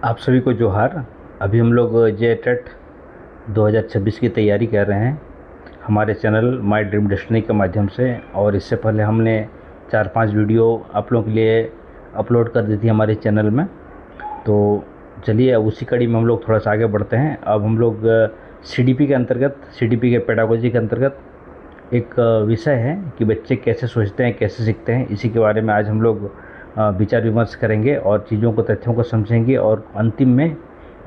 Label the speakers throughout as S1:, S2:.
S1: आप सभी को जोहार। अभी हम लोग जे टेट 2026 की तैयारी कर रहे हैं हमारे चैनल माय ड्रीम डेस्टिनी के माध्यम से। और इससे पहले हमने 4-5 वीडियो आप लोगों के लिए अपलोड कर दी थी हमारे चैनल में। तो चलिए अब उसी कड़ी में हम लोग थोड़ा सा आगे बढ़ते हैं। अब हम लोग सीडीपी के अंतर्गत, सीडीपी के पेडागोजी के अंतर्गत एक विषय है कि बच्चे कैसे सोचते हैं, कैसे सीखते हैं। इसी के बारे में आज हम लोग विचार विमर्श करेंगे और चीज़ों को, तथ्यों को समझेंगे। और अंतिम में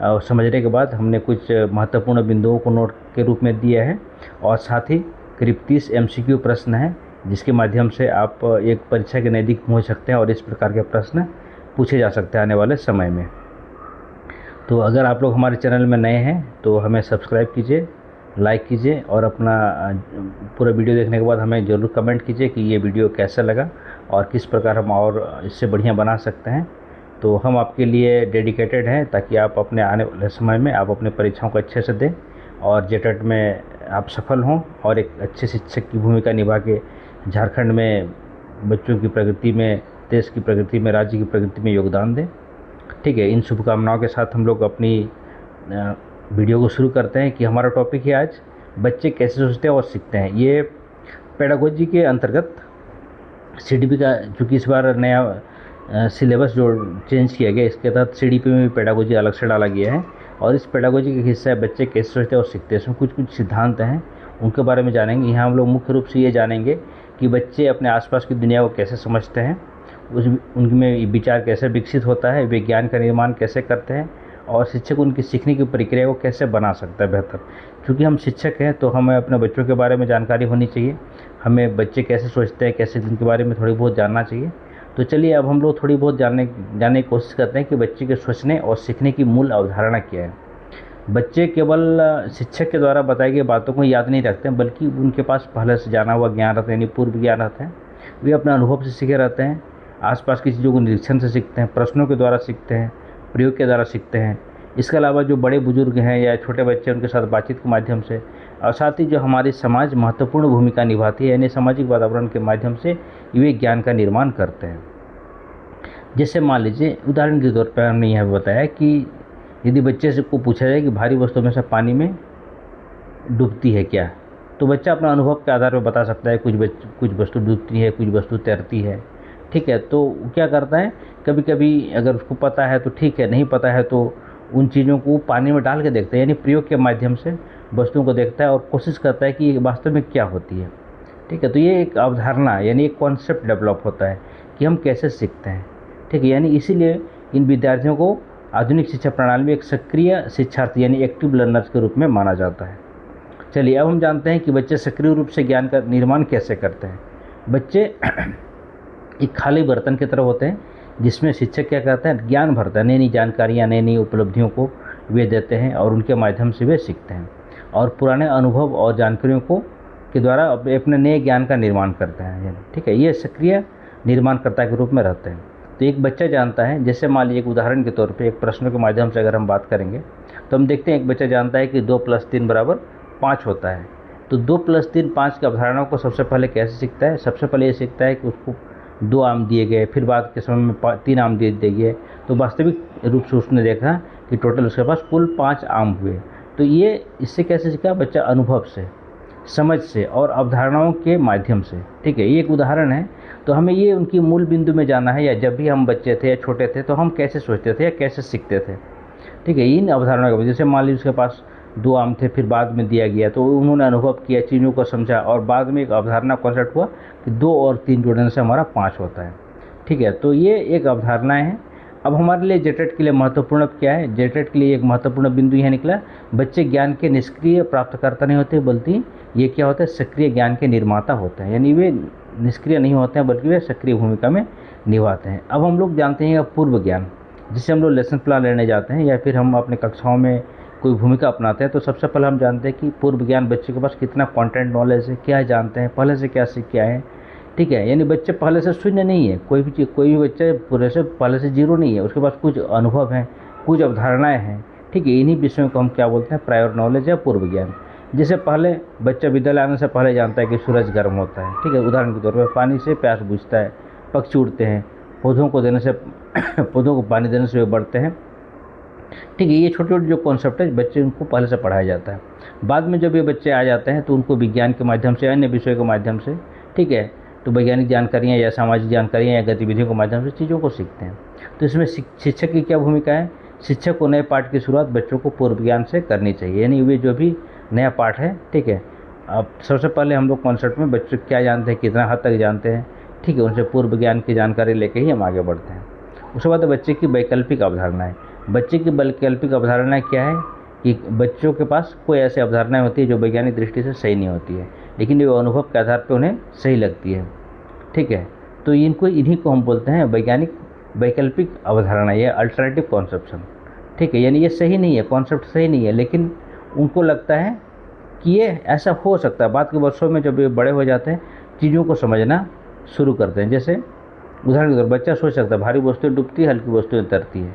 S1: समझने के बाद हमने कुछ महत्वपूर्ण बिंदुओं को नोट के रूप में दिया है। और साथ ही करीब 30 एमसीक्यू प्रश्न हैं जिसके माध्यम से आप एक परीक्षा के नज़दीक पहुंच सकते हैं और इस प्रकार के प्रश्न पूछे जा सकते हैं आने वाले समय में। तो अगर आप लोग हमारे चैनल में नए हैं तो हमें सब्सक्राइब कीजिए, लाइक कीजिए और अपना पूरा वीडियो देखने के बाद हमें ज़रूर कमेंट कीजिए कि ये वीडियो कैसा लगा और किस प्रकार हम और इससे बढ़िया बना सकते हैं। तो हम आपके लिए डेडिकेटेड हैं ताकि आप अपने आने वाले समय में आप अपनी परीक्षाओं को अच्छे से दें और जेटेट में आप सफल हों और एक अच्छे शिक्षक की भूमिका निभा के झारखंड में बच्चों की प्रगति में, देश की प्रगति में, राज्य की प्रगति में योगदान दें। ठीक है, इन शुभकामनाओं के साथ हम लोग अपनी वीडियो को शुरू करते हैं कि हमारा टॉपिक है आज बच्चे कैसे सोचते हैं और सीखते हैं। ये पेडागोजी के अंतर्गत सीडीपी का, चूँकि इस बार नया सिलेबस जो चेंज किया गया, इसके तहत सीडीपी में भी पेडागोजी अलग से डाला गया है। और इस पेडागोजी का हिस्सा है बच्चे कैसे सोचते हैं और सीखते हैं। इसमें कुछ कुछ सिद्धांत हैं, उनके बारे में जानेंगे। यहाँ हम लोग मुख्य रूप से ये जानेंगे कि बच्चे अपने आसपास की दुनिया को कैसे समझते हैं, उनमें विचार कैसे विकसित होता है, वे ज्ञान का निर्माण कैसे करते हैं और शिक्षक उनकी सीखने की प्रक्रिया को कैसे बना सकता है बेहतर। क्योंकि हम शिक्षक हैं तो हमें अपने बच्चों के बारे में जानकारी होनी चाहिए, हमें बच्चे कैसे सोचते हैं, कैसे उनके बारे में थोड़ी बहुत जानना चाहिए। तो चलिए अब हम लोग थोड़ी बहुत जानने की कोशिश करते हैं कि बच्चे के सोचने और सीखने की मूल अवधारणा क्या है। बच्चे केवल शिक्षक के द्वारा बताई गई बातों को याद नहीं रखते हैं, बल्कि उनके पास पहले से जाना हुआ ज्ञान रहता है, यानी पूर्व ज्ञान रहता है। वे अपने अनुभव से सीखे रहते हैं, आसपास की चीज़ों को निरीक्षण से सीखते हैं, प्रश्नों के द्वारा सीखते हैं, प्रयोग के द्वारा सीखते हैं। इसके अलावा जो बड़े बुजुर्ग हैं या छोटे बच्चे, उनके साथ बातचीत के माध्यम से, और साथ ही जो हमारी समाज महत्वपूर्ण भूमिका निभाती है, यानी सामाजिक वातावरण के माध्यम से वे ज्ञान का निर्माण करते हैं। जैसे मान लीजिए, उदाहरण के तौर पर हमने यह बताया कि यदि बच्चे से को पूछा जाए कि भारी वस्तु में से पानी में डूबती है क्या, तो बच्चा अपना अनुभव के आधार पर बता सकता है कुछ वस्तु डूबती है, कुछ वस्तु तैरती है। ठीक है, तो क्या करता है, कभी कभी अगर उसको पता है तो ठीक है, नहीं पता है तो उन चीज़ों को पानी में डाल के देखता है, यानी प्रयोग के माध्यम से वस्तुओं को देखता है और कोशिश करता है कि ये वास्तव में क्या होती है। ठीक है, तो ये एक अवधारणा यानी एक कॉन्सेप्ट डेवलप होता है कि हम कैसे सीखते हैं। ठीक है, यानी इसीलिए इन विद्यार्थियों को आधुनिक शिक्षा प्रणाली में एक सक्रिय शिक्षार्थी यानी एक्टिव लर्नर्स के रूप में माना जाता है। चलिए अब हम जानते हैं कि बच्चे सक्रिय रूप से ज्ञान का निर्माण कैसे करते हैं। बच्चे एक खाली बर्तन की तरह होते हैं जिसमें शिक्षक क्या करते हैं, ज्ञान भरता है, नई नई जानकारियाँ, नई नई उपलब्धियों को वे देते हैं और उनके माध्यम से वे सीखते हैं और पुराने अनुभव और जानकारियों को के द्वारा अपने नए ज्ञान का निर्माण करते हैं। ठीक है, ये सक्रिय निर्माणकर्ता के रूप में रहते हैं। तो एक बच्चा जानता है, जैसे मान लीजिए एक उदाहरण के तौर पे एक प्रश्न के माध्यम से अगर हम बात करेंगे तो हम देखते हैं एक बच्चा जानता है कि 2 + 3 = 5 होता है। तो 2 + 3 5 की अवधारणा को सबसे पहले कैसे सीखता है, सबसे पहले ये सीखता है कि उसको 2 आम दिए गए, फिर बाद के समय में 3 आम दे दिए गए, तो वास्तविक रूप से उसने देखा कि टोटल उसके पास कुल 5 आम हुए। तो ये इससे कैसे सीखा बच्चा, अनुभव से, समझ से और अवधारणाओं के माध्यम से। ठीक है, ये एक उदाहरण है। तो हमें ये उनकी मूल बिंदु में जाना है, या जब भी हम बच्चे थे या छोटे थे तो हम कैसे सोचते थे या कैसे सीखते थे। ठीक है, इन अवधारणाओं के, जैसे मान लीजिए उसके पास 2 आम थे, फिर बाद में दिया गया तो उन्होंने अनुभव किया, चीज़ों को समझा और बाद में एक अवधारणा कॉन्सेप्ट हुआ कि 2 और 3 जोड़ने से हमारा 5 होता है। ठीक है, तो ये एक अवधारणाएँ हैं। अब हमारे लिए जेटेट के लिए महत्वपूर्ण क्या है, जेटेट के लिए एक महत्वपूर्ण बिंदु यह निकला, बच्चे ज्ञान के निष्क्रिय प्राप्तकर्ता नहीं होते, बल्कि ये क्या होता है, सक्रिय ज्ञान के निर्माता होते हैं। यानी वे निष्क्रिय नहीं होते हैं बल्कि वे सक्रिय भूमिका में निभाते हैं। अब हम लोग जानते हैं पूर्व ज्ञान, जिसे हम लोग लेसन प्लान लेने जाते हैं या फिर हम अपने कक्षाओं में कोई भूमिका अपनाते हैं तो सबसे पहले हम जानते हैं कि पूर्व ज्ञान बच्चे के पास कितना कंटेंट नॉलेज है, क्या जानते हैं, पहले से क्या सीख के आए हैं। ठीक है, यानी बच्चे पहले से शून्य नहीं है, कोई भी बच्चे पूरे से पहले से जीरो नहीं है, उसके पास कुछ अनुभव हैं, कुछ अवधारणाएँ हैं। ठीक है, इन्हीं विषयों को हम क्या बोलते हैं, प्रायर नॉलेज या पूर्व ज्ञान। जैसे पहले बच्चा विद्यालय आने से पहले जानता है कि सूरज गर्म होता है। ठीक है, उदाहरण के तौर पर पानी से प्यास बुझता है, पक्षी उड़ते हैं, पौधों को पानी देने से वे बढ़ते हैं, ठीक है। ये छोटे छोटे जो कॉन्सेप्ट है बच्चे उनको पहले से पढ़ाया जाता है। बाद में जब ये बच्चे आ जाते हैं तो उनको विज्ञान के माध्यम से, अन्य विषयों के माध्यम से, ठीक है, तो वैज्ञानिक जानकारियाँ या सामाजिक जानकारियाँ या गतिविधियों के माध्यम से चीज़ों को सीखते हैं। तो इसमें शिक्षक की क्या भूमिका है? शिक्षक को नए पाठ की शुरुआत बच्चों को पूर्व ज्ञान से करनी चाहिए, यानी वे जो भी नया पाठ है, ठीक है, अब सबसे पहले हम लोग कॉन्सेप्ट में बच्चे क्या जानते हैं, कितना हद तक जानते हैं, ठीक है, उनसे पूर्व ज्ञान की जानकारी लेके ही हम आगे बढ़ते हैं। उसके बाद बच्चे की वैकल्पिक अवधारणाएँ। बच्चे की वैकल्पिक अवधारणाएँ क्या है कि बच्चों के पास कोई ऐसी अवधारणाएँ होती है जो वैज्ञानिक दृष्टि से सही नहीं होती है, लेकिन वो अनुभव के आधार पर उन्हें सही लगती है, ठीक है। तो इन्हीं को हम बोलते हैं वैकल्पिक अवधारणा या अल्टरनेटिव कॉन्सेप्शन, ठीक है। यानी ये सही नहीं है, कॉन्सेप्ट सही नहीं है, लेकिन उनको लगता है कि ये ऐसा हो सकता है। बाद के वर्षों में जब ये बड़े हो जाते हैं चीज़ों को समझना शुरू करते हैं। जैसे उदाहरण के तौर बच्चा सोच सकता है भारी वस्तुएं डूबती है, हल्की वस्तुएं तैरती है,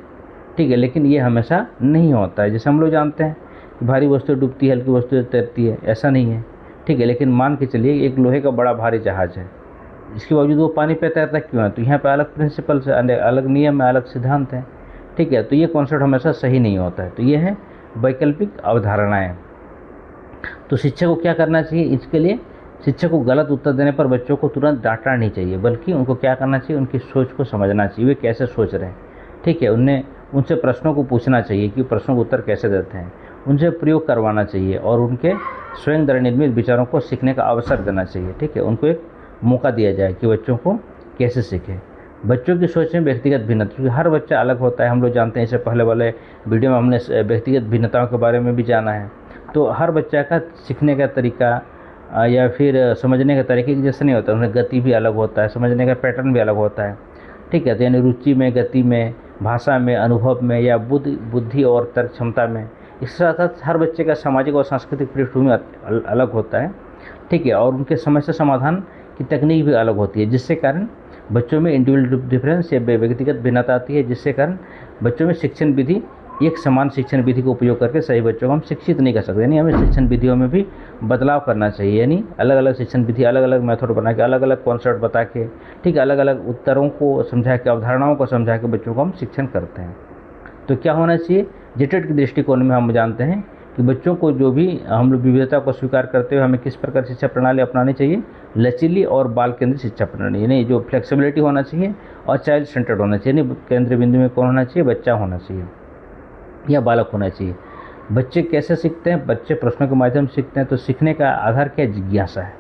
S1: ठीक है, लेकिन ये हमेशा नहीं होता है। जैसे हम लोग जानते हैं कि भारी वस्तुएं डूबती है, हल्की वस्तुएं तैरती है, ऐसा नहीं है, ठीक है। लेकिन मान के चलिए एक लोहे का बड़ा भारी जहाज़ है, इसके बावजूद वो पानी पे तैरता क्यों है? तो यहाँ पे अलग प्रिंसिपल से, अलग नियम है, अलग सिद्धांत है, ठीक है। तो ये कॉन्सेप्ट हमेशा सही नहीं होता है। तो ये है वैकल्पिक अवधारणाएँ। तो शिक्षक को क्या करना चाहिए? इसके लिए शिक्षक को गलत उत्तर देने पर बच्चों को तुरंत डांटना नहीं चाहिए, बल्कि उनको क्या करना चाहिए, उनकी सोच को समझना चाहिए, वे कैसे सोच रहे हैं, ठीक है। उनसे प्रश्नों को पूछना चाहिए कि प्रश्नों को उत्तर कैसे देते हैं, उनसे प्रयोग करवाना चाहिए और उनके स्वयं द्वारा निर्मित विचारों को सीखने का अवसर देना चाहिए, ठीक है। उनको एक मौका दिया जाए कि बच्चों को कैसे सीखें। बच्चों की सोच में व्यक्तिगत भिन्नता, क्योंकि हर बच्चा अलग होता है। हम लोग जानते हैं, इससे पहले वाले वीडियो में हमने व्यक्तिगत भिन्नताओं के बारे में भी जाना है। तो हर बच्चा का सीखने का तरीका या फिर समझने का तरीके जैसे नहीं होता, उन्हें गति भी अलग होता है, समझने का पैटर्न भी अलग होता है, ठीक है। तो यानी रुचि में, गति में, भाषा में, अनुभव में या बुद्धि और तर्क क्षमता में। इसके साथ साथ हर बच्चे का सामाजिक और सांस्कृतिक पृष्ठभूमि अलग होता है, ठीक है, और उनके समस्या समाधान की तकनीक भी अलग होती है, जिससे कारण बच्चों में इंडिविजुअल डिफरेंस या व्यक्तिगत भिन्नता आती है, जिससे कारण बच्चों में शिक्षण विधि, एक समान शिक्षण विधि का उपयोग करके सही बच्चों को हम शिक्षित नहीं कर सकते। यानी हमें शिक्षण विधियों में भी बदलाव करना चाहिए, यानी अलग अलग शिक्षण विधि, अलग अलग मेथड बना के, अलग अलग कॉन्सेप्ट बता के, ठीक है, अलग अलग उत्तरों को समझा के, अवधारणाओं को समझा के बच्चों को हम शिक्षण करते हैं। तो क्या होना चाहिए? जेटेड के दृष्टिकोण में हम जानते हैं कि बच्चों को जो भी हम लोग विविधता को स्वीकार करते हुए हमें किस प्रकार शिक्षा प्रणाली अपनानी चाहिए? लचीली और बाल केंद्रित शिक्षा प्रणाली, यानी जो फ्लेक्सिबिलिटी होना चाहिए और चाइल्ड सेंटर्ड होना चाहिए। यानी केंद्र बिंदु में कौन होना चाहिए? बच्चा होना चाहिए या बालक होना चाहिए। बच्चे कैसे सीखते हैं? बच्चे प्रश्नों के माध्यम से सीखते हैं। तो सीखने का आधार क्या है? जिज्ञासा है।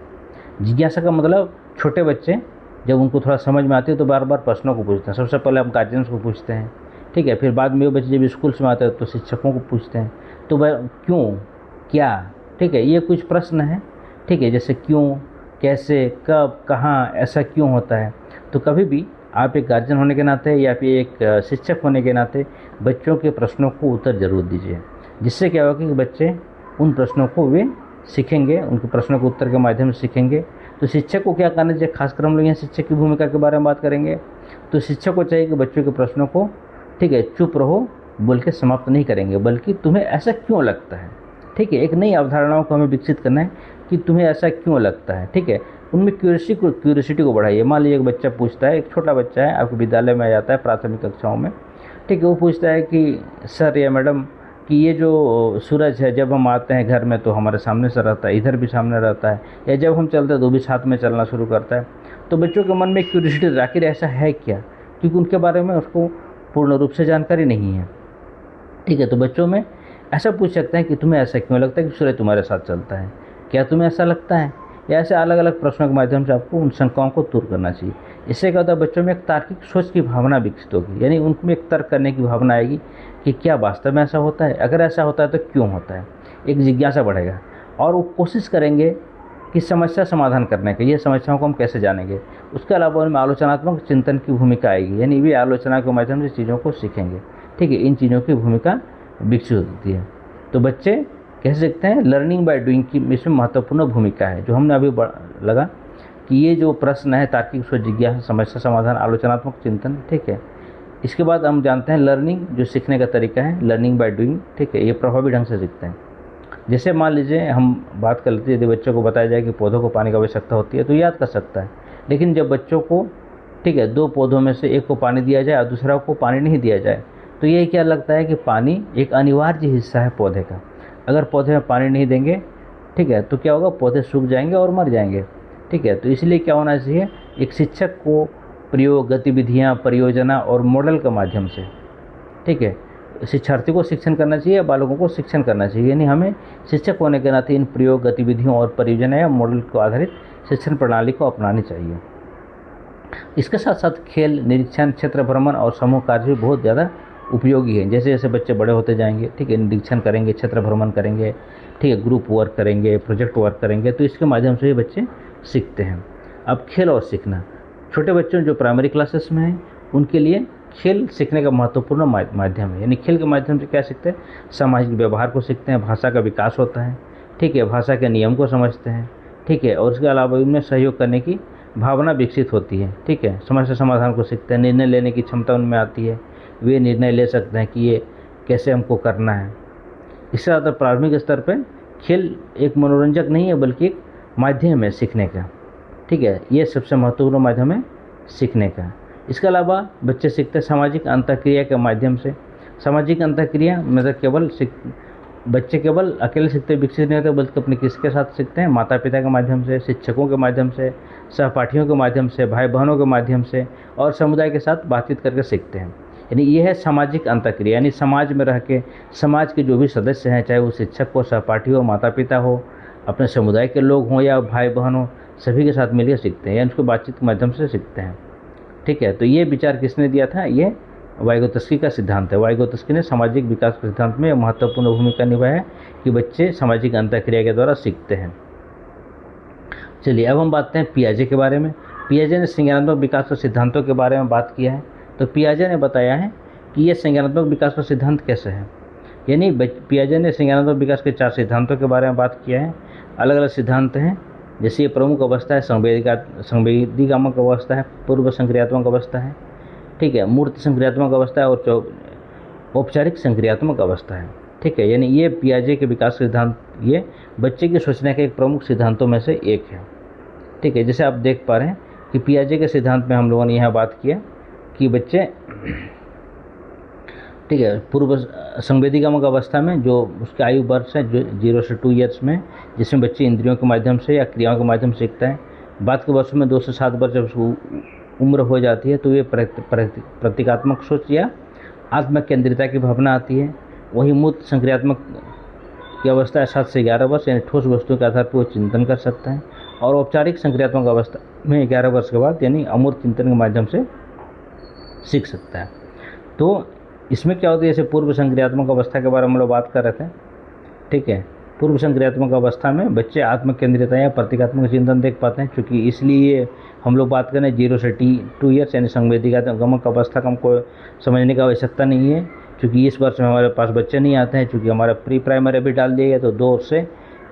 S1: जिज्ञासा का मतलब छोटे बच्चे जब उनको थोड़ा समझ में आती है तो बार बार प्रश्नों को पूछते हैं। सबसे पहले हम गार्जियंस को पूछते हैं, ठीक है, फिर बाद में वो बच्चे जब स्कूल में आते हैं तो शिक्षकों को पूछते हैं। तो वह क्यों, क्या, ठीक है, ये कुछ प्रश्न हैं, ठीक है, जैसे क्यों, कैसे, कब, कहाँ, ऐसा क्यों होता है। तो कभी भी आप एक गार्जियन होने के नाते या फिर एक शिक्षक होने के नाते बच्चों के प्रश्नों को उत्तर जरूर दीजिए, जिससे क्या होगा कि बच्चे उन प्रश्नों को वे सीखेंगे, उनके प्रश्नों के उत्तर के माध्यम से सीखेंगे। तो शिक्षक को क्या करना चाहिए? खासकर हम लोग यहाँ शिक्षक की भूमिका के बारे में बात करेंगे। तो शिक्षक को चाहिए कि बच्चों के प्रश्नों को, ठीक है, चुप रहो बोल के समाप्त नहीं करेंगे, बल्कि तुम्हें ऐसा क्यों लगता है, ठीक है, एक नई अवधारणाओं को हमें विकसित करना है कि तुम्हें ऐसा क्यों लगता है, ठीक है। उनमें क्यूरियोसिटी को बढ़ाइए। मान लीजिए एक बच्चा पूछता है, एक छोटा बच्चा है, आपके विद्यालय में आ जाता है प्राथमिक कक्षाओं में, ठीक है, वो पूछता है कि सर या मैडम कि ये जो सूरज है जब हम आते हैं घर में तो हमारे सामने से रहता है, इधर भी सामने रहता है, या जब हम चलते हैं तो भी साथ में चलना शुरू करता है। तो बच्चों के मन में क्यूरियोसिटी, आखिर ऐसा है क्या, क्योंकि उनके बारे में उसको पूर्ण रूप से जानकारी नहीं है, ठीक है। तो बच्चों में ऐसा पूछ सकते हैं कि तुम्हें ऐसा क्यों लगता है कि सूरज तुम्हारे साथ चलता है, क्या तुम्हें ऐसा लगता है, या ऐसे अलग अलग प्रश्नों के माध्यम से आपको उन शंकाओं को दूर करना चाहिए। इससे क्या होता है? बच्चों में एक तार्किक सोच की भावना विकसित होगी, यानी उनमें एक तर्क करने की भावना आएगी कि क्या वास्तव में ऐसा होता है, अगर ऐसा होता है तो क्यों होता है। एक जिज्ञासा बढ़ेगा और वो कोशिश करेंगे कि समस्या समाधान करने के, ये समस्याओं को हम कैसे जानेंगे। उसके अलावा उनमें आलोचनात्मक चिंतन की भूमिका आएगी, यानी वे आलोचना के माध्यम से चीज़ों को सीखेंगे, ठीक है। इन चीज़ों की भूमिका विकसित होती है। तो बच्चे कह सकते हैं लर्निंग बाय डूइंग की इसमें महत्वपूर्ण भूमिका है। जो हमने अभी लगा कि ये जो प्रश्न है, तार्किक सोच, जिज्ञासा, समस्या समाधान, आलोचनात्मक चिंतन, ठीक है। इसके बाद हम जानते हैं लर्निंग, जो सीखने का तरीका है, लर्निंग बाय डूइंग, ठीक है, ये प्रभावी ढंग से सीखते हैं। जैसे मान लीजिए हम बात कर लेते हैं, यदि बच्चों को बताया जाए कि पौधों को पानी की आवश्यकता होती है तो याद कर सकता है, लेकिन जब बच्चों को, ठीक है, 2 पौधों में से एक को पानी दिया जाए और दूसरा को पानी नहीं दिया जाए तो ये क्या लगता है कि पानी एक अनिवार्य हिस्सा है पौधे का। अगर पौधे में पानी नहीं देंगे, ठीक है, तो क्या होगा, पौधे सूख जाएंगे और मर जाएंगे। ठीक है, तो इसलिए क्या होना चाहिए, एक शिक्षक को प्रयोग, गतिविधियाँ, परियोजना और मॉडल के माध्यम से, ठीक है, शिक्षार्थी को शिक्षण करना चाहिए, बालकों को शिक्षण करना चाहिए। यानी हमें शिक्षक होने के नाते इन प्रयोग, गतिविधियों और परियोजना या मॉडल को आधारित शिक्षण प्रणाली को अपनानी चाहिए। इसके साथ साथ खेल, निरीक्षण, क्षेत्र भ्रमण और समूह कार्य भी बहुत ज़्यादा उपयोगी है। जैसे जैसे बच्चे बड़े होते जाएंगे, ठीक है, निरीक्षण करेंगे, क्षेत्र भ्रमण करेंगे, ठीक है, ग्रुप वर्क करेंगे, प्रोजेक्ट वर्क करेंगे, तो इसके माध्यम से भी बच्चे सीखते हैं। अब खेल और सीखना, छोटे बच्चों जो प्राइमरी क्लासेस में हैं उनके लिए खेल सीखने का महत्वपूर्ण माध्यम है। यानी खेल के माध्यम से क्या सीखते हैं, सामाजिक व्यवहार को सीखते हैं, भाषा का विकास होता है, ठीक है, भाषा के नियम को समझते हैं, ठीक है, और उसके अलावा उनमें सहयोग करने की भावना विकसित होती है, ठीक है, समस्या समाधान को सीखते हैं, निर्णय लेने की क्षमता उनमें आती है, वे निर्णय ले सकते हैं कि ये कैसे हमको करना है। इससे ज़्यादा प्राथमिक स्तर पर खेल एक मनोरंजक नहीं है बल्कि एक माध्यम है सीखने का, ठीक है, ये सबसे महत्वपूर्ण माध्यम है सीखने का। इसके अलावा बच्चे सीखते हैं सामाजिक अंतःक्रिया के माध्यम से। सामाजिक अंतःक्रिया मतलब बच्चे केवल अकेले सीखते विकसित नहीं होते बल्कि अपने किसके साथ सीखते हैं, माता पिता के माध्यम से, शिक्षकों के माध्यम से, सहपाठियों के माध्यम से, भाई बहनों के माध्यम से और समुदाय के साथ बातचीत करके सीखते हैं। यानी ये है सामाजिक अंतःक्रिया, यानी समाज में रह के समाज के जो भी सदस्य हैं, चाहे वो शिक्षक हो, सहपाठी हो, माता पिता हो, अपने समुदाय के लोग हों या भाई बहन हो, सभी के साथ मिलकर सीखते हैं, यानी उसको बातचीत के माध्यम से सीखते हैं। ठीक है, तो ये विचार किसने दिया था, ये वाइगोत्स्की का सिद्धांत है। वाइगोत्स्की ने सामाजिक विकास के सिद्धांत में महत्वपूर्ण भूमिका निभाई है कि बच्चे सामाजिक अंतःक्रिया के द्वारा सीखते हैं। चलिए अब हम बात करते हैं पियाजे के बारे में। पियाजे ने संज्ञानात्मक विकास के सिद्धांतों के बारे में बात किया है। तो पियाजे ने बताया है कि ये संज्ञानात्मक विकास का सिद्धांत कैसे है। यानी पियाजे ने संज्ञानात्मक विकास के 4 सिद्धांतों के बारे में बात किया है। अलग अलग सिद्धांत हैं, जैसे ये प्रमुख अवस्था है संवेदीगामक अवस्था है, पूर्व संक्रियात्मक अवस्था है, ठीक है, मूर्त संक्रियात्मक अवस्था है और औपचारिक संक्रियात्मक अवस्था है। ठीक है, यानी ये पियाजे के विकास सिद्धांत ये बच्चे के सोचने के एक प्रमुख सिद्धांतों में से एक है। ठीक है, जैसे आप देख पा रहे हैं कि पियाजे के सिद्धांत में हम लोगों ने यहाँ बात किया कि बच्चे, ठीक है, पूर्व संवेदीगामक अवस्था में जो उसके आयु वर्ष है जो 0 से 2 ईयर्स में, जिसमें बच्चे इंद्रियों के माध्यम से या क्रियाओं के माध्यम से सीखता है। बाद के वर्षों में 2 से 7 वर्ष जब उसको उम्र हो जाती है तो ये प्रतीकात्मक सोच या आत्म केंद्रिता की भावना आती है। वहीं मूर्त संक्रियात्मक की अवस्था है 7 से 11 वर्ष, यानी ठोस वस्तुओं के आधार पर वो चिंतन कर सकता है। और औपचारिक संक्रियात्मक अवस्था में 11 वर्ष के बाद यानी अमूर्त चिंतन के माध्यम से सीख सकता है। तो इसमें क्या होता है, जैसे पूर्व संक्रियात्मक अवस्था के बारे में हम लोग बात कर रहे थे। ठीक है, पूर्व संक्रियात्मक अवस्था में बच्चे आत्म केंद्रिता या प्रतीकात्मक चिंतन देख पाते हैं, क्योंकि इसलिए हम लोग बात करें 0 से 2 ईयर्स यानी संवेदीगामक अवस्था का हमको समझने की आवश्यकता नहीं है, क्योंकि इस वर्ष में हमारे पास बच्चे नहीं आते हैं, क्योंकि हमारा प्री प्राइमरी अभी डाल दिया गया। तो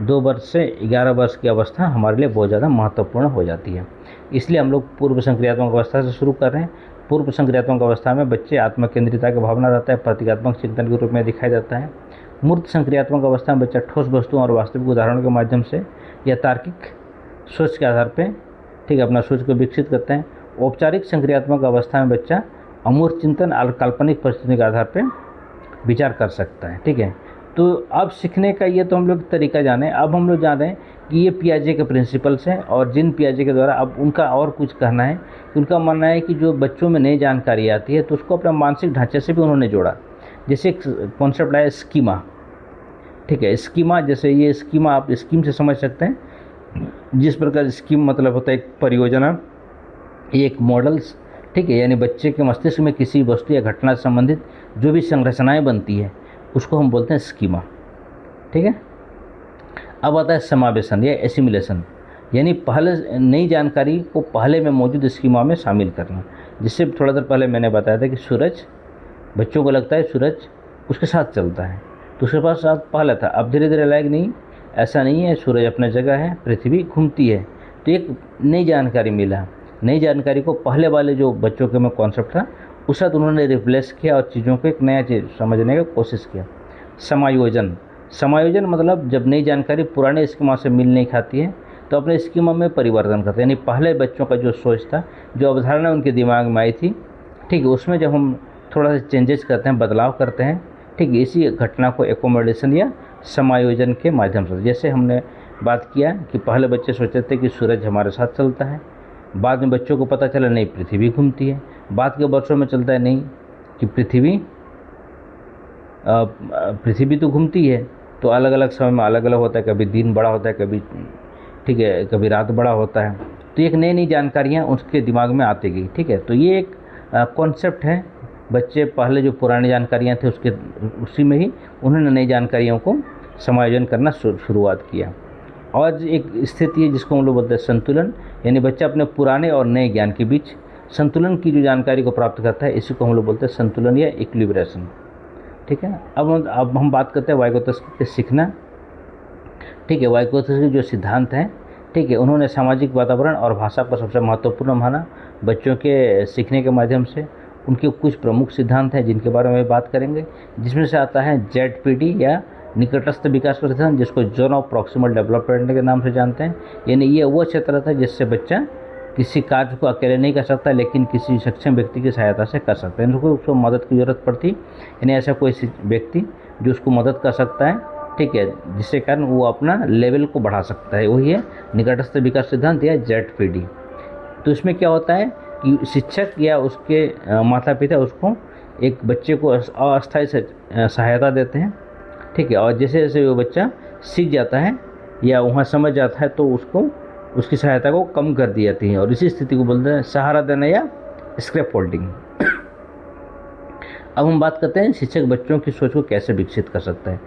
S1: 2 वर्ष से 11 वर्ष की अवस्था हमारे लिए बहुत ज़्यादा महत्वपूर्ण हो जाती है। इसलिए हम लोग पूर्व संक्रियात्मक अवस्था से शुरू कर रहे हैं। पूर्व संक्रियात्मक अवस्था में बच्चे आत्म केंद्रिता की भावना रहता है, प्रतीकात्मक चिंतन के रूप में दिखाई देता है। मूर्त संक्रियात्मक अवस्था में बच्चा ठोस वस्तुओं और वास्तविक उदाहरणों के माध्यम से या तार्किक सोच के आधार पर, ठीक है, अपना सोच को विकसित करते हैं। औपचारिक संक्रियात्मक अवस्था में बच्चा अमूर्त चिंतन और काल्पनिक परिस्थिति के आधार पर विचार कर सकता है। ठीक है, तो अब सीखने का ये तो हम लोग तरीका जाने। अब हम लोग जान रहे हैं कि ये पियाजे के प्रिंसिपल्स हैं और जिन पियाजे के द्वारा अब उनका और कुछ कहना है कि उनका मानना है कि जो बच्चों में नई जानकारी आती है तो उसको अपना मानसिक ढांचे से भी उन्होंने जोड़ा। जैसे एक कॉन्सेप्ट आया स्कीमा। ठीक है, स्कीमा, जैसे ये स्कीमा आप स्कीम से समझ सकते हैं, जिस प्रकार स्कीम मतलब होता है एक परियोजना, एक मॉडल्स। ठीक है, यानी बच्चे के मस्तिष्क में किसी वस्तु या घटना से संबंधित जो भी संरचनाएं बनती है उसको हम बोलते हैं स्कीमा। ठीक है, अब आता है समावेशन या एसिमिलेशन, यानी पहले नई जानकारी को पहले में मौजूद स्कीमा में शामिल करना। जिससे थोड़ा देर पहले मैंने बताया था कि सूरज, बच्चों को लगता है सूरज उसके साथ चलता है, तो उसके पास साथ पहले था, अब धीरे धीरे लायक नहीं, ऐसा नहीं है, सूरज अपने जगह है, पृथ्वी घूमती है। तो एक नई जानकारी मिला। नई जानकारी को पहले वाले जो बच्चों के में कॉन्सेप्ट था उस साथ उन्होंने रिप्लेस किया और चीज़ों को एक नया चीज़ समझने की कोशिश किया। समायोजन, समायोजन मतलब जब नई जानकारी पुराने स्कीमा से मिल नहीं खाती है तो अपने स्कीमा में परिवर्तन करते हैं। यानी पहले बच्चों का जो सोच था, जो अवधारणा उनके दिमाग में आई थी, ठीक है, उसमें जब हम थोड़ा सा चेंजेस करते हैं, बदलाव करते हैं, ठीक है, इसी घटना को एकोमोडेशन या समायोजन के माध्यम से। जैसे हमने बात किया कि पहले बच्चे सोचते थे कि सूरज हमारे साथ चलता है, बाद में बच्चों को पता चला नहीं पृथ्वी घूमती है, बाद के वर्षों में चलता है नहीं कि पृथ्वी तो घूमती है। तो अलग अलग समय में अलग अलग होता है, कभी दिन बड़ा होता है, कभी ठीक है, कभी रात बड़ा होता है। तो एक नई नई जानकारियाँ उसके दिमाग में आती गई, ठीक है। तो ये एक कॉन्सेप्ट है। बच्चे पहले जो पुरानी जानकारियाँ थे उसी में ही उन्होंने नई जानकारियों को समायोजन करना शुरुआत किया। और एक स्थिति है जिसको हम लोग बोलते हैं संतुलन, यानी बच्चा अपने पुराने और नए ज्ञान के बीच संतुलन की जो जानकारी को प्राप्त करता है, इसी को हम लोग बोलते हैं संतुलन या इक्विलिब्रेशन, ठीक है। अब हम बात करते हैं वाइगोत्स्की के सीखना, ठीक है। वाइगोत्स्की के जो सिद्धांत हैं, ठीक है, उन्होंने सामाजिक वातावरण और भाषा को सबसे महत्वपूर्ण माना बच्चों के सीखने के माध्यम से। उनके कुछ प्रमुख सिद्धांत हैं जिनके बारे में बात करेंगे, जिसमें से आता है ZPD या निकटस्थ विकास का सिद्धांत, जिसको जोन ऑफ प्रॉक्सिमल डेवलपमेंट के नाम से जानते हैं। यानी ये वो क्षेत्र था जिससे बच्चा किसी कार्य को अकेले नहीं कर सकता, लेकिन किसी सक्षम व्यक्ति की सहायता से कर सकता है। उसको मदद की ज़रूरत पड़ती, यानी ऐसा कोई व्यक्ति जो उसको मदद कर सकता है, ठीक है, जिससे कारण वो अपना लेवल को बढ़ा सकता है, वही है निकटस्थ विकास सिद्धांत या ZPD। तो इसमें क्या होता है कि शिक्षक या उसके माता पिता उसको एक बच्चे को अस्थायी सहायता देते हैं, ठीक है। और जैसे जैसे वो बच्चा सीख जाता है या वहाँ समझ जाता है तो उसको उसकी सहायता को कम कर दी जाती है, और इसी स्थिति को बोलते हैं सहारा देना या स्क्रैप फोल्डिंग। अब हम बात करते हैं शिक्षक बच्चों की सोच को कैसे विकसित कर सकता है।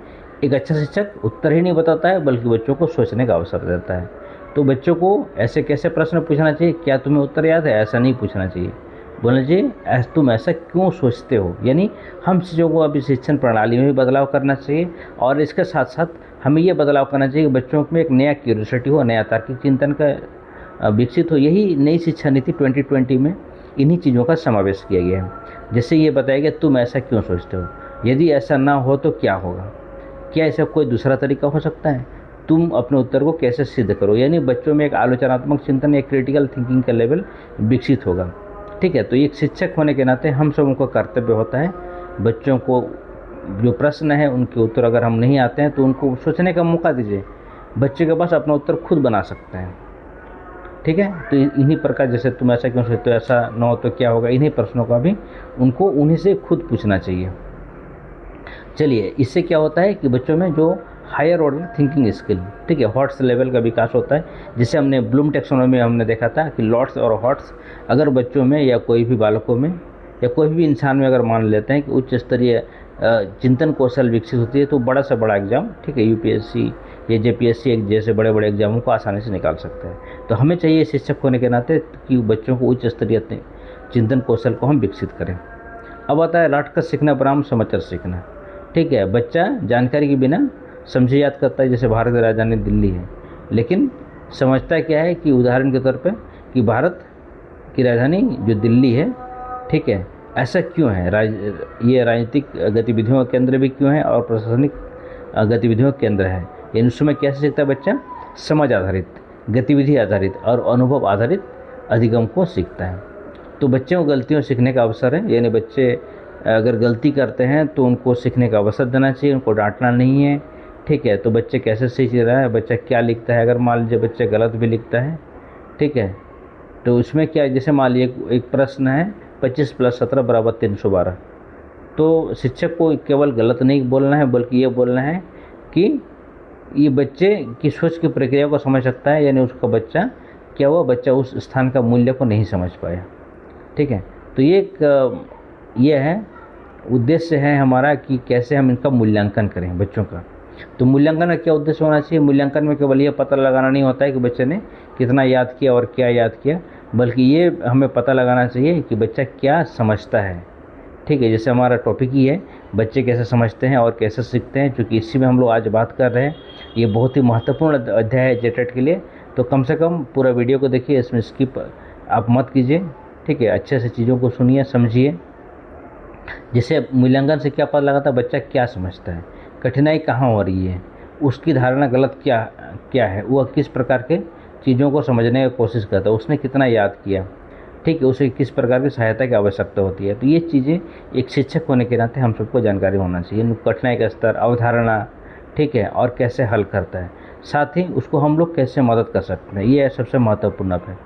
S1: एक अच्छा शिक्षक उत्तर ही नहीं बताता है, बल्कि बच्चों को सोचने का अवसर देता है। तो बच्चों को ऐसे कैसे प्रश्न पूछना चाहिए, क्या तुम्हें उत्तर याद है, ऐसा नहीं पूछना चाहिए। बोलना चाहिए तुम ऐसा क्यों सोचते हो। यानी हम चीज़ों को अभी शिक्षण प्रणाली में भी बदलाव करना चाहिए, और इसके साथ साथ हमें ये बदलाव करना चाहिए कि बच्चों में एक नया क्यूरियोसिटी हो, नया तार्किक चिंतन का विकसित हो। यही नई शिक्षा नीति 2020 में इन्हीं चीज़ों का समावेश किया गया है। जैसे ये बताया गया तुम ऐसा क्यों सोचते हो, यदि ऐसा ना हो तो क्या होगा, क्या ऐसा कोई दूसरा तरीका हो सकता है, तुम अपने उत्तर को कैसे सिद्ध करो। यानी बच्चों में एक आलोचनात्मक चिंतन या क्रिटिकल थिंकिंग का लेवल विकसित होगा, ठीक है। तो एक शिक्षक होने के नाते हम सब का कर्तव्य होता है बच्चों को जो प्रश्न है उनके उत्तर अगर हम नहीं आते हैं तो उनको सोचने का मौका दीजिए। बच्चे के पास अपना उत्तर खुद बना सकते हैं, ठीक है। तो इन्हीं प्रकार जैसे तुम ऐसा क्यों सोचते हो, ऐसा ना हो तो क्या होगा, इन्हीं प्रश्नों का भी उनको उन्हीं से खुद पूछना चाहिए। चलिए, इससे क्या होता है कि बच्चों में जो हायर ऑर्डर थिंकिंग स्किल, ठीक है, हॉट्स लेवल का विकास होता है। जिसे हमने ब्लूम टैक्सोनॉमी में हमने देखा था कि लॉट्स और हॉट्स अगर बच्चों में या कोई भी बालकों में या कोई भी इंसान में अगर मान लेते हैं कि उच्च स्तरीय चिंतन कौशल विकसित होती है तो बड़ा से बड़ा एग्जाम, ठीक है, UPSC या JPSC जैसे बड़े बड़े एग्जामों को आसानी से निकाल सकते हैं। तो हमें चाहिए शिक्षक होने के नाते कि बच्चों को उच्च स्तरीय चिंतन कौशल को हम विकसित करें। अब आता है रट कर सीखना बनाम समझकर सीखना, ठीक है। बच्चा जानकारी के बिना समझे याद करता है, जैसे भारत की राजधानी दिल्ली है, लेकिन समझता क्या है कि उदाहरण के तौर पे कि भारत की राजधानी जो दिल्ली है, ठीक है, ऐसा क्यों है, ये राजनीतिक गतिविधियों का केंद्र भी क्यों है और प्रशासनिक गतिविधियों का केंद्र है। यानी उसमें कैसे सीखता है बच्चा, समझ आधारित, गतिविधि आधारित और अनुभव आधारित अधिगम को सीखता है। तो बच्चों को गलतियों सीखने का अवसर है, यानी बच्चे अगर गलती करते हैं तो उनको सीखने का अवसर देना चाहिए, उनको डांटना नहीं है, ठीक है। तो बच्चे कैसे सीख रहा है, बच्चा क्या लिखता है, अगर मान लीजिए बच्चा गलत भी लिखता है, ठीक है, तो उसमें क्या, जैसे मान लीजिए एक प्रश्न है 25 + 17 = 312, तो शिक्षक को केवल गलत नहीं बोलना है बल्कि ये बोलना है कि ये बच्चे की सोच की प्रक्रिया को समझ सकता है, यानी उसका बच्चा क्या हुआ, बच्चा उस स्थान का मूल्य को नहीं समझ पाया, ठीक है। तो ये है उद्देश्य है हमारा कि कैसे हम इनका मूल्यांकन करें बच्चों का। तो मूल्यांकन का क्या उद्देश्य होना चाहिए, मूल्यांकन में केवल ये पता लगाना नहीं होता है कि बच्चे ने कितना याद किया और क्या याद किया, बल्कि ये हमें पता लगाना चाहिए कि बच्चा क्या समझता है, ठीक है। जैसे हमारा टॉपिक ही है बच्चे कैसे समझते हैं और कैसे सीखते हैं, क्योंकि इसी में हम लोग आज बात कर रहे हैं। ये बहुत ही महत्वपूर्ण अध्याय है JTET के लिए। तो कम से कम पूरा वीडियो को देखिए, इसमें स्किप आप मत कीजिए, ठीक है। अच्छे से चीज़ों को सुनिए, समझिए। जैसे मूल्यांकन से क्या पता लगाता है, बच्चा क्या समझता है, कठिनाई कहाँ हो रही है, उसकी धारणा गलत क्या है, वह किस प्रकार के चीज़ों को समझने की कोशिश करता है, उसने कितना याद किया। ठीक है, उसे किस प्रकार की सहायता की आवश्यकता होती है। तो ये चीज़ें एक शिक्षक होने के नाते हम सबको जानकारी होना चाहिए। कठिनाई का स्तर, अवधारणा, ठीक है, और कैसे हल करता है, साथ ही उसको हम लोग कैसे मदद कर सकते हैं, ये सबसे महत्वपूर्ण है।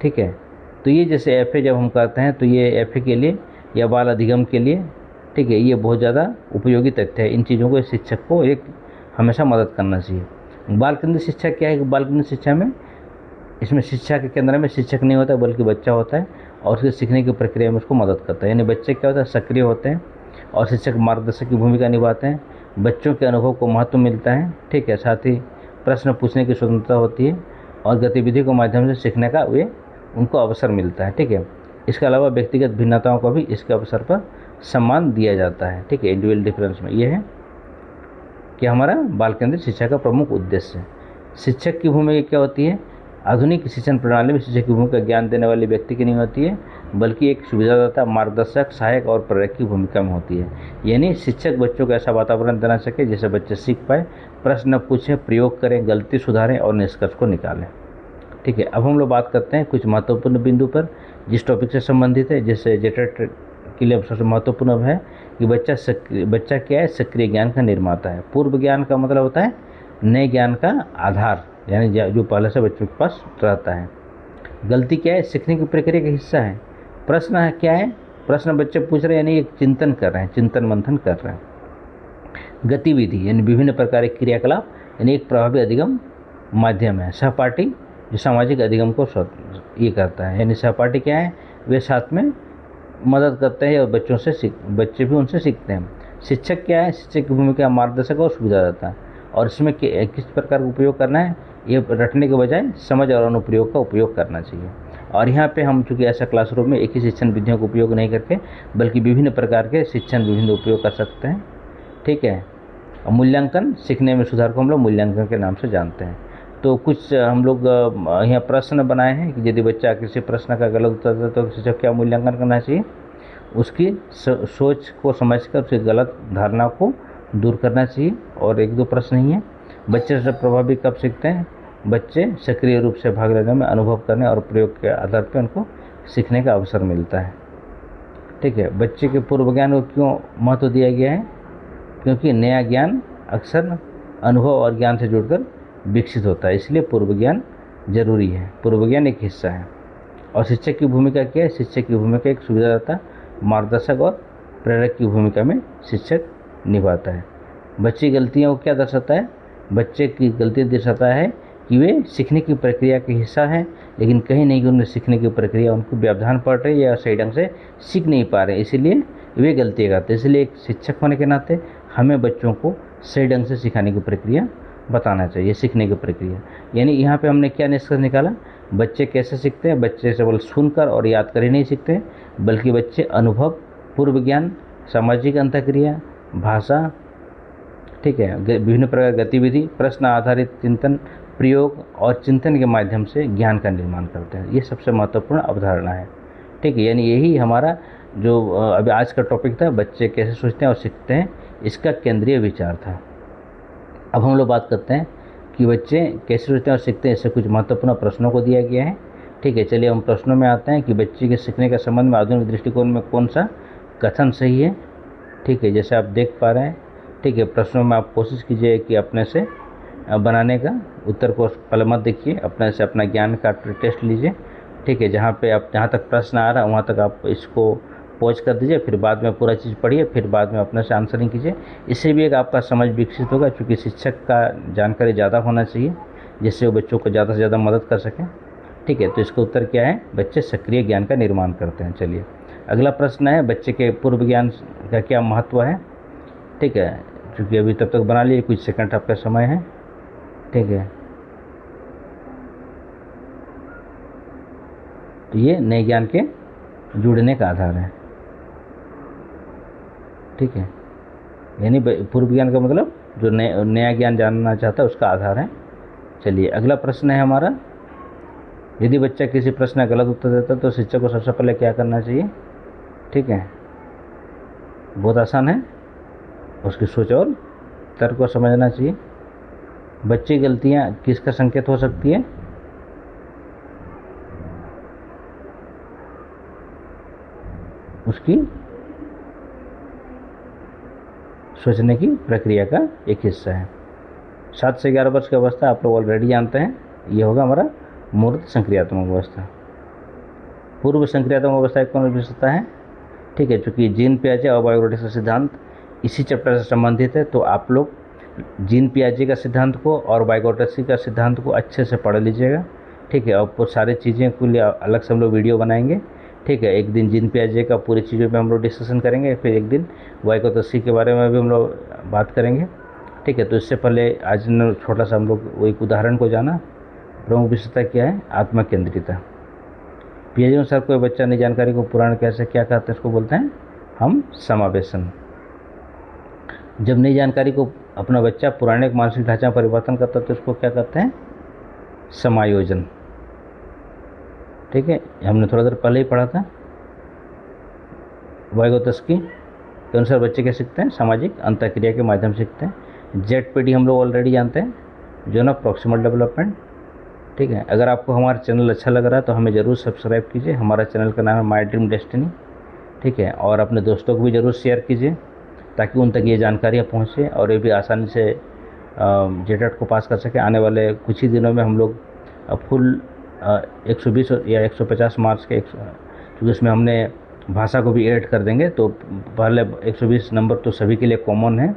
S1: ठीक है, तो ये जैसे एफ जब हम करते हैं तो ये एफ के लिए या बाल अधिगम के लिए, ठीक है, ये बहुत ज़्यादा उपयोगी तथ्य है। इन चीज़ों को शिक्षक को एक हमेशा मदद करना चाहिए। बाल केंद्रित शिक्षा क्या है? बाल केंद्रित शिक्षा में, इसमें शिक्षा के केंद्र में शिक्षक नहीं होता बल्कि बच्चा होता है और उसके सीखने की प्रक्रिया में उसको मदद करता है। यानी बच्चे क्या होता है, सक्रिय होते हैं और शिक्षक मार्गदर्शक की भूमिका निभाते हैं। बच्चों के अनुभव को महत्व मिलता है, ठीक है, साथ ही प्रश्न पूछने की स्वतंत्रता होती है और गतिविधि के माध्यम से सीखने का वे उनको अवसर मिलता है। ठीक है, इसके अलावा व्यक्तिगत भिन्नताओं को भी इसके अवसर पर सम्मान दिया जाता है। ठीक है, इंडिविजुअल डिफरेंस में ये है कि हमारा बाल केंद्रित शिक्षा का प्रमुख उद्देश्य है। शिक्षक की भूमिका क्या होती है? आधुनिक शिक्षण प्रणाली में शिक्षक की भूमिका ज्ञान देने वाले व्यक्ति की नहीं होती है बल्कि एक सुविधादाता, मार्गदर्शक, सहायक और प्रेरक की भूमिका में होती है। यानी शिक्षक बच्चों को ऐसा वातावरण देना सके जिससे बच्चे सीख पाए, प्रश्न पूछें, प्रयोग करें, गलती सुधारें और निष्कर्ष को निकालें। ठीक है, अब हम लोग बात करते हैं कुछ महत्वपूर्ण बिंदु पर जिस टॉपिक से संबंधित है। जैसे जेटेट के लिए सबसे महत्वपूर्ण है कि बच्चा क्या है? सक्रिय ज्ञान का निर्माता है। पूर्व ज्ञान का मतलब होता है नए ज्ञान का आधार, यानी जो पहले से बच्चों के पास रहता है। गलती क्या है? सीखने की प्रक्रिया का हिस्सा है। प्रश्न क्या है? प्रश्न बच्चे पूछ रहे हैं, यानी एक चिंतन कर रहे हैं, चिंतन मंथन कर रहे हैं। गतिविधि यानी विभिन्न प्रकार के क्रियाकलाप, यानी एक प्रभावी अधिगम माध्यम है। सहपाठी जो सामाजिक अधिगम को ये करता है, यानी सहपाठी क्या है? वे साथ में मदद करते हैं और बच्चे भी उनसे सीखते हैं। शिक्षक क्या है? शिक्षक की भूमिका मार्गदर्शक और सुविधादाता है। और इसमें किस प्रकार का उपयोग करना है? ये रटने के बजाय समझ और अनुप्रयोग का उपयोग करना चाहिए। और यहाँ पे हम चूँकि ऐसा क्लासरूम में एक ही शिक्षण विधियों का उपयोग नहीं करके बल्कि विभिन्न प्रकार के शिक्षण विभिन्न उपयोग कर सकते हैं। ठीक है, मूल्यांकन, सीखने में सुधार को हम लोग मूल्यांकन के नाम से जानते हैं। तो कुछ हम लोग यहाँ प्रश्न बनाए हैं कि यदि बच्चा किसी प्रश्न का गलत उत्तर देता है तो शिक्षक क्या मूल्यांकन करना चाहिए? उसकी सोच को समझकर उसकी गलत धारणा को दूर करना चाहिए। और एक दो प्रश्न ही है। बच्चे से प्रभावी कब सीखते हैं? बच्चे सक्रिय रूप से भाग लेने में, अनुभव करने और प्रयोग के आधार पर उनको सीखने का अवसर मिलता है। ठीक है, बच्चे के पूर्व ज्ञान को क्यों महत्व दिया गया है? क्योंकि नया ज्ञान अक्सर अनुभव और ज्ञान से जुड़कर विकसित होता है, इसलिए पूर्व ज्ञान जरूरी है। पूर्व ज्ञान एक हिस्सा है। और शिक्षक की भूमिका क्या है? शिक्षक की भूमिका एक सुविधादाता, मार्गदर्शक और प्रेरक की भूमिका में शिक्षक निभाता है। बच्चे की गलतियों को क्या दर्शाता है? बच्चे की गलती दर्शाता है कि वे सीखने की प्रक्रिया का हिस्सा है, लेकिन कहीं नहीं कि उनमें सीखने की प्रक्रिया उनको व्यवधान पड़ रही है या सही ढंग से सीख नहीं पा रहे, इसलिए वे गलतियाँ करते हैं। इसलिए एक शिक्षक होने के नाते हमें बच्चों को सही ढंग से सिखाने की प्रक्रिया बताना चाहिए, सीखने की प्रक्रिया। यानी यहाँ पे हमने क्या निष्कर्ष निकाला? बच्चे कैसे सीखते हैं? बच्चे केवल सुनकर और याद कर ही नहीं सीखते, बल्कि बच्चे अनुभव, पूर्व ज्ञान, सामाजिक अंतःक्रिया, भाषा, ठीक है, विभिन्न प्रकार गतिविधि, प्रश्न आधारित चिंतन, प्रयोग और चिंतन के माध्यम से ज्ञान का निर्माण करते हैं। ये सबसे महत्वपूर्ण अवधारणा है। ठीक है, यानी यही हमारा जो अभी आज का टॉपिक था, बच्चे कैसे सोचते हैं और सीखते हैं, इसका केंद्रीय विचार था। अब हम लोग बात करते हैं कि बच्चे कैसे सोचते हैं और सीखते हैं, इससे कुछ महत्वपूर्ण प्रश्नों को दिया गया है। ठीक है, चलिए हम प्रश्नों में आते हैं कि बच्चे के सीखने के संबंध में आधुनिक दृष्टिकोण में कौन सा कथन सही है। ठीक है, जैसे आप देख पा रहे हैं। ठीक है, प्रश्नों में आप कोशिश कीजिए कि अपने से बनाने का, उत्तर को पहले मत देखिए, अपने से अपना ज्ञान का टेस्ट लीजिए। ठीक है, जहाँ तक प्रश्न आ रहा है वहाँ तक आप इसको पॉज कर दीजिए, फिर बाद में पूरा चीज़ पढ़िए, फिर बाद में अपने से आंसरिंग कीजिए। इससे भी एक आपका समझ विकसित होगा, क्योंकि शिक्षक का जानकारी ज़्यादा होना चाहिए जिससे वो बच्चों को ज़्यादा से ज़्यादा मदद कर सकें। ठीक है, तो इसका उत्तर क्या है? बच्चे सक्रिय ज्ञान का निर्माण करते हैं। चलिए अगला प्रश्न है, बच्चे के पूर्व ज्ञान का क्या महत्व है? ठीक है, क्योंकि अभी तब तक बना लिए, कुछ सेकंड आपका समय है। ठीक है, तो ये नए ज्ञान के जुड़ने का आधार है। ठीक है, यानी पूर्व ज्ञान का मतलब जो नया ज्ञान जानना चाहता है उसका आधार है। चलिए अगला प्रश्न है हमारा, यदि बच्चा किसी प्रश्न का गलत उत्तर देता है तो शिक्षक को सबसे पहले क्या करना चाहिए? ठीक है, बहुत आसान है, उसकी सोच और तर्क को समझना चाहिए। बच्चे की गलतियाँ किसका संकेत हो सकती है? उसकी सोचने की प्रक्रिया का एक हिस्सा है। 7 से 11 वर्ष की अवस्था आप लोग ऑलरेडी जानते हैं, ये होगा हमारा मूर्त संक्रियात्मक अवस्था। पूर्व संक्रियात्मक अवस्था एक कौन विशेषता है? ठीक है, चूँकि जीन पियाजे और बायोग्रोटिक्स का सिद्धांत इसी चैप्टर से संबंधित है, तो आप लोग जीन पियाजे का सिद्धांत को और बायोग्रोटिक्स का सिद्धांत को अच्छे से पढ़ लीजिएगा। ठीक है, और सारे चीज़ें के लिए अलग से हम लोग वीडियो बनाएंगे। ठीक है, एक दिन जीन पियाजे का पूरी चीज़ों पे हम लोग डिस्कशन करेंगे, फिर एक दिन बायोग्रोटिक्स के बारे में भी हम लोग बात करेंगे। ठीक है, तो इससे पहले आज छोटा सा हम लोग वो एक उदाहरण को जाना। प्रमुख विशेषता क्या है? आत्म केंद्रिता। पियाजे अनुसार कोई बच्चा नई जानकारी को पुराने कैसे क्या कहते हैं, इसको बोलते हैं हम समावेशन। जब नई जानकारी को अपना बच्चा पुराने मानसिक ढांचा में परिवर्तन करता है तो उसको क्या कहते हैं? समायोजन। ठीक है, हमने थोड़ा देर पहले ही पढ़ा था। वाइगोत्स्की के अनुसार बच्चे क्या सीखते हैं? सामाजिक अंतःक्रिया के माध्यम से सीखते हैं। ZPD हम लोग ऑलरेडी जानते हैं, जो ना प्रॉक्सिमल डेवलपमेंट। ठीक है, अगर आपको हमारा चैनल अच्छा लग रहा है तो हमें ज़रूर सब्सक्राइब कीजिए। हमारा चैनल का नाम है माई ड्रीम डेस्टिनी। ठीक है, और अपने दोस्तों को भी ज़रूर शेयर कीजिए ताकि उन तक ये जानकारियाँ पहुँचे और ये भी आसानी से JTET को पास कर सके। आने वाले कुछ ही दिनों में हम लोग फुल 120 या 150 मार्क्स के, क्योंकि उसमें हमने भाषा को भी ऐड कर देंगे, तो पहले 120 नंबर तो सभी के लिए कॉमन है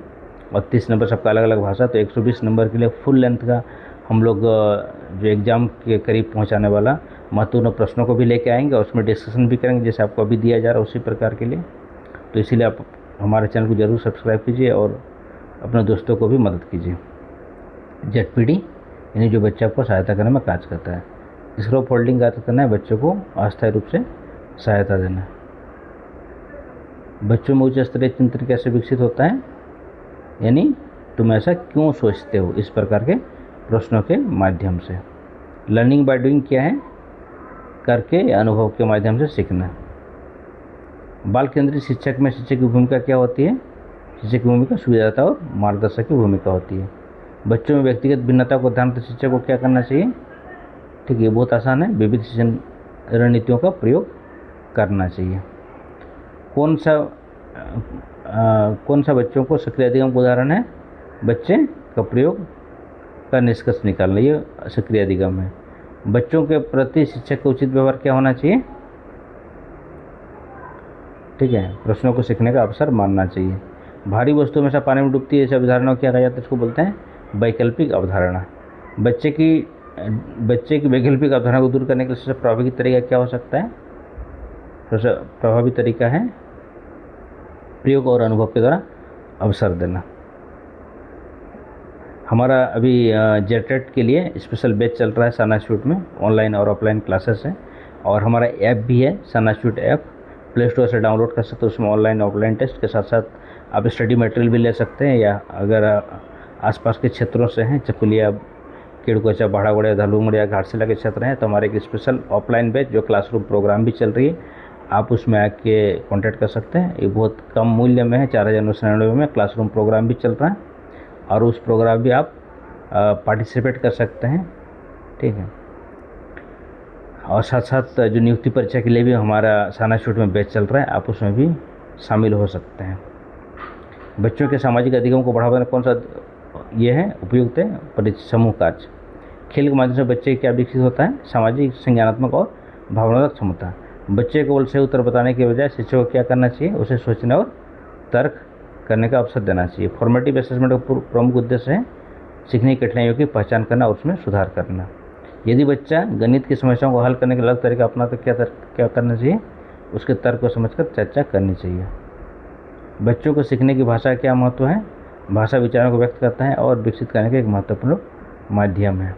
S1: और 30 नंबर सबका अलग अलग भाषा, तो 120 नंबर के लिए फुल लेंथ का हम लोग जो एग्ज़ाम के करीब पहुंचाने वाला महत्वपूर्ण प्रश्नों को भी लेके आएंगे और उसमें डिस्कशन भी करेंगे, जैसे आपको अभी दिया जा रहा है उसी प्रकार के लिए। तो इसीलिए आप हमारे चैनल को ज़रूर सब्सक्राइब कीजिए और अपने दोस्तों को भी मदद कीजिए। ZPD यानी जो बच्चा को सहायता करने में कार्य करता है। इसरो फोल्डिंग का अर्थ करना है बच्चों को अस्थायी रूप से सहायता देना। बच्चों में उच्च स्तरीय चिंतन कैसे विकसित होता है, यानी तुम ऐसा क्यों सोचते हो, इस प्रकार के प्रश्नों के माध्यम से। लर्निंग बाय डूइंग क्या है? करके या अनुभव के माध्यम से सीखना। बाल केंद्रित शिक्षक में शिक्षक की भूमिका क्या होती है? शिक्षक की भूमिका सुविधादाता और मार्गदर्शक की भूमिका होती है। बच्चों में व्यक्तिगत भिन्नता को ध्यान में शिक्षक को क्या करना चाहिए? ठीक है, बहुत आसान है, विविध शिक्षण रणनीतियों का प्रयोग करना चाहिए। कौन सा बच्चों को सक्रिय अधिगम का उदाहरण है? बच्चे का प्रयोग का निष्कर्ष निकालना, ये सक्रिय अधिगम है। बच्चों के प्रति शिक्षक का उचित व्यवहार क्या होना चाहिए? ठीक है, प्रश्नों को सीखने का अवसर मानना चाहिए। भारी वस्तु हमेशा पानी में डूबती है, ऐसी अवधारणा को क्या कहा जाता है? इसको बोलते हैं वैकल्पिक अवधारणा। बच्चे की वैकल्पिक अवधारणा को दूर करने के लिए सबसे प्रभावी तरीका क्या हो सकता है? सबसे प्रभावी तरीका है प्रयोग और अनुभव के द्वारा अवसर देना। हमारा अभी JTET के लिए स्पेशल बैच चल रहा है साना इंस्टीट्यूट में, ऑनलाइन और ऑफलाइन क्लासेस है, और हमारा ऐप भी है साना इंस्टीट्यूट ऐप, प्ले स्टोर से डाउनलोड कर सकते हो। उसमें ऑनलाइन ऑफलाइन टेस्ट के साथ साथ आप स्टडी मटेरियल भी ले सकते हैं, या अगर आसपास के क्षेत्रों से हैं, चकुलिया, किड़कोचा, भाड़ागोड़ा, धलूमड़िया, घाटशिला के क्षेत्र हैं, तो हमारे एक स्पेशल ऑफलाइन बैच जो क्लासरूम प्रोग्राम भी चल रही है, आप उसमें आके कॉन्टैक्ट कर सकते हैं। ये बहुत कम मूल्य में है, 4,999 में क्लासरूम प्रोग्राम भी चल रहा है और उस प्रोग्राम भी आप पार्टिसिपेट कर सकते हैं। ठीक है, और साथ साथ जो नियुक्ति परीक्षा के लिए भी हमारा साना इंस्टीट्यूट में बैच चल रहा है, आप उसमें भी शामिल हो सकते हैं। बच्चों के सामाजिक अधिगम को बढ़ावा देना कौन सा ये है? उपयुक्त है समूह कार्य। खेल के माध्यम से बच्चे क्या विकसित होता है? सामाजिक, संज्ञानात्मक और भावनात्मक क्षमता। बच्चे को सही उत्तर बताने के बजाय शिक्षक को क्या करना चाहिए? उसे सोचने और तर्क करने का अवसर देना चाहिए। फॉर्मेटिव असेसमेंट का प्रमुख उद्देश्य है सीखने की कठिनाइयों की पहचान करना और उसमें सुधार करना। यदि बच्चा गणित की समस्याओं को हल करने का अलग तरीका अपना तो क्या करना चाहिए? उसके तर्क को समझकर चर्चा करनी चाहिए। बच्चों को सीखने की भाषा का क्या महत्व है? भाषा विचारों को व्यक्त करता है और विकसित करने का एक महत्वपूर्ण माध्यम है।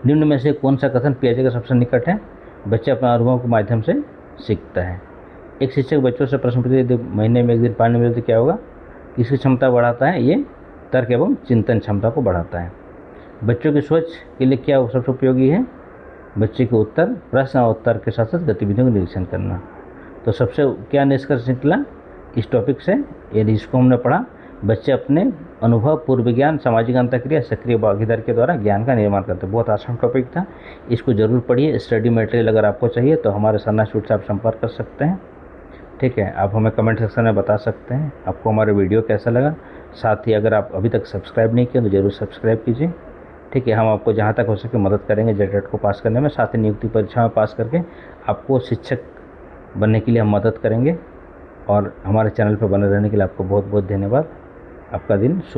S1: निम्न में से कौन सा कथन पियाजे का सबसे निकट है? बच्चा अपना अनुभव के माध्यम से सीखता है। एक शिक्षक बच्चों से प्रश्न पूछे, यदि महीने में एक दिन पानी मिले तो क्या होगा? इसकी क्षमता बढ़ाता है, ये तर्क एवं चिंतन क्षमता को बढ़ाता है। बच्चों की सोच के लिए क्या सबसे उपयोगी है? बच्चे के उत्तर, प्रश्न और उत्तर के साथ साथ गतिविधियों का निरीक्षण करना। तो सबसे क्या निष्कर्ष निकला इस टॉपिक से? यदि इसको हमने पढ़ा, बच्चे अपने अनुभव, पूर्व ज्ञान, सामाजिक अंतःक्रिया, सक्रिय भागीदारी के द्वारा ज्ञान का निर्माण करते हैं। बहुत आसान टॉपिक था, इसको जरूर पढ़िए। स्टडी मटेरियल अगर आपको चाहिए तो हमारे साना इंस्टीट्यूट से आप संपर्क कर सकते हैं। ठीक है, आप हमें कमेंट सेक्शन में बता सकते हैं आपको हमारा वीडियो कैसा लगा। साथ ही अगर आप अभी तक सब्सक्राइब नहीं किए तो ज़रूर सब्सक्राइब कीजिए। ठीक है, हम आपको जहाँ तक हो सके मदद करेंगे जेटेट को पास करने में। साथ ही नियुक्ति परीक्षा में पास करके आपको शिक्षक बनने के लिए हम मदद करेंगे। और हमारे चैनल पर बने रहने के लिए आपको बहुत बहुत धन्यवाद। आपका दिन शुभ।